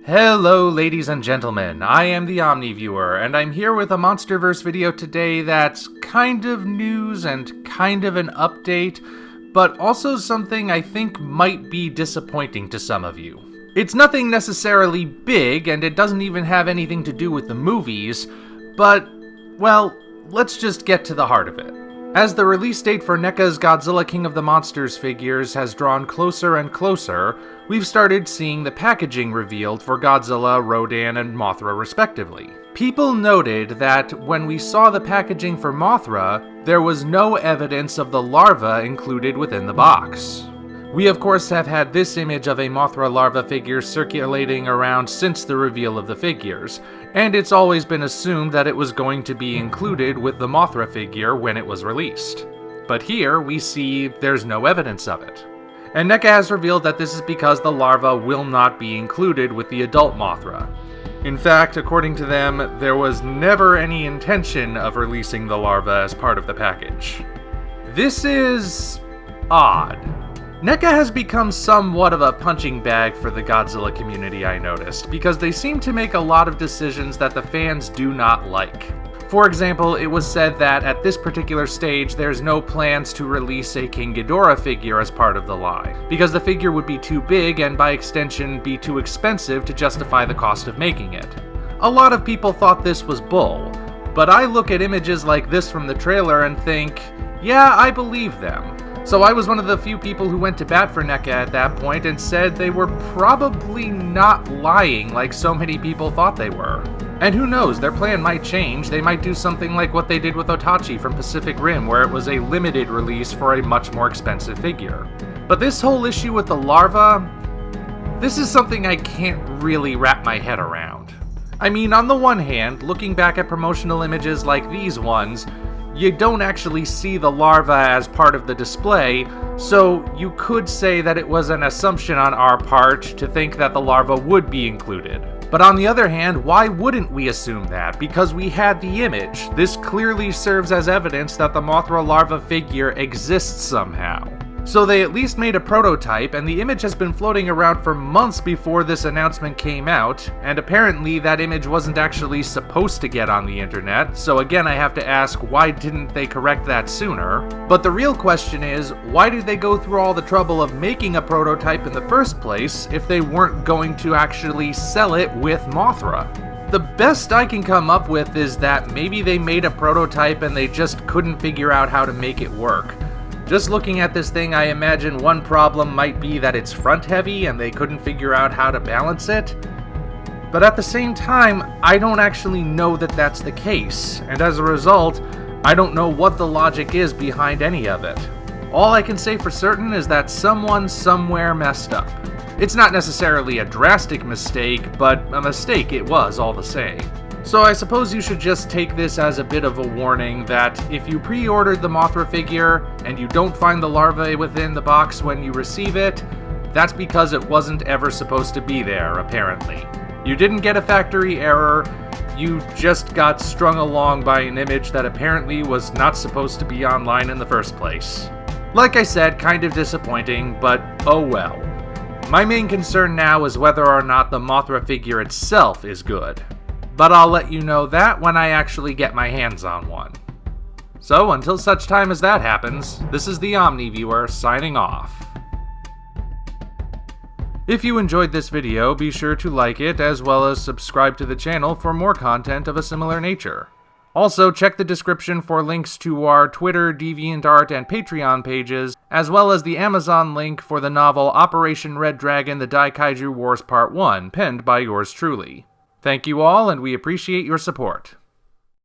Hello ladies and gentlemen, I am the Omniviewer, and I'm here with a MonsterVerse video today that's kind of news and kind of an update, but also something I think might be disappointing to some of you. It's nothing necessarily big, and it doesn't even have anything to do with the movies, but, well, let's just get to the heart of it. As the release date for NECA's Godzilla King of the Monsters figures has drawn closer and closer, we've started seeing the packaging revealed for Godzilla, Rodan, and Mothra respectively. People noted that when we saw the packaging for Mothra, there was no evidence of the larva included within the box. We of course have had this image of a Mothra larva figure circulating around since the reveal of the figures, and it's always been assumed that it was going to be included with the Mothra figure when it was released. But here we see there's no evidence of it. And NECA has revealed that this is because the larva will not be included with the adult Mothra. In fact, according to them, there was never any intention of releasing the larva as part of the package. This is odd. NECA has become somewhat of a punching bag for the Godzilla community, I noticed, because they seem to make a lot of decisions that the fans do not like. For example, it was said that at this particular stage there's no plans to release a King Ghidorah figure as part of the line, because the figure would be too big and by extension be too expensive to justify the cost of making it. A lot of people thought this was bull, but I look at images like this from the trailer and think, yeah, I believe them. So I was one of the few people who went to bat for NECA at that point and said they were probably not lying like so many people thought they were. And who knows, their plan might change. They might do something like what they did with Otachi from Pacific Rim, where it was a limited release for a much more expensive figure. But this whole issue with the larva, this is something I can't really wrap my head around. I mean, on the one hand, looking back at promotional images like these ones, you don't actually see the larva as part of the display, so you could say that it was an assumption on our part to think that the larva would be included. But on the other hand, why wouldn't we assume that? Because we had the image. This clearly serves as evidence that the Mothra larva figure exists somehow. So they at least made a prototype, and the image has been floating around for months before this announcement came out, and apparently that image wasn't actually supposed to get on the internet, so again I have to ask, why didn't they correct that sooner? But the real question is, why did they go through all the trouble of making a prototype in the first place if they weren't going to actually sell it with Mothra? The best I can come up with is that maybe they made a prototype and they just couldn't figure out how to make it work. Just looking at this thing, I imagine one problem might be that it's front heavy and they couldn't figure out how to balance it. But at the same time, I don't actually know that that's the case, and as a result, I don't know what the logic is behind any of it. All I can say for certain is that someone somewhere messed up. It's not necessarily a drastic mistake, but a mistake it was all the same. So I suppose you should just take this as a bit of a warning that if you pre-ordered the Mothra figure and you don't find the larva within the box when you receive it, that's because it wasn't ever supposed to be there, apparently. You didn't get a factory error, you just got strung along by an image that apparently was not supposed to be online in the first place. Like I said, kind of disappointing, but oh well. My main concern now is whether or not the Mothra figure itself is good. But I'll let you know that when I actually get my hands on one. So until such time as that happens, this is the Omniviewer signing off. If you enjoyed this video, be sure to like it as well as subscribe to the channel for more content of a similar nature. Also, check the description for links to our Twitter, DeviantArt, and Patreon pages, as well as the Amazon link for the novel Operation Red Dragon: The Daikaiju Wars Part 1, penned by yours truly. Thank you all, and we appreciate your support.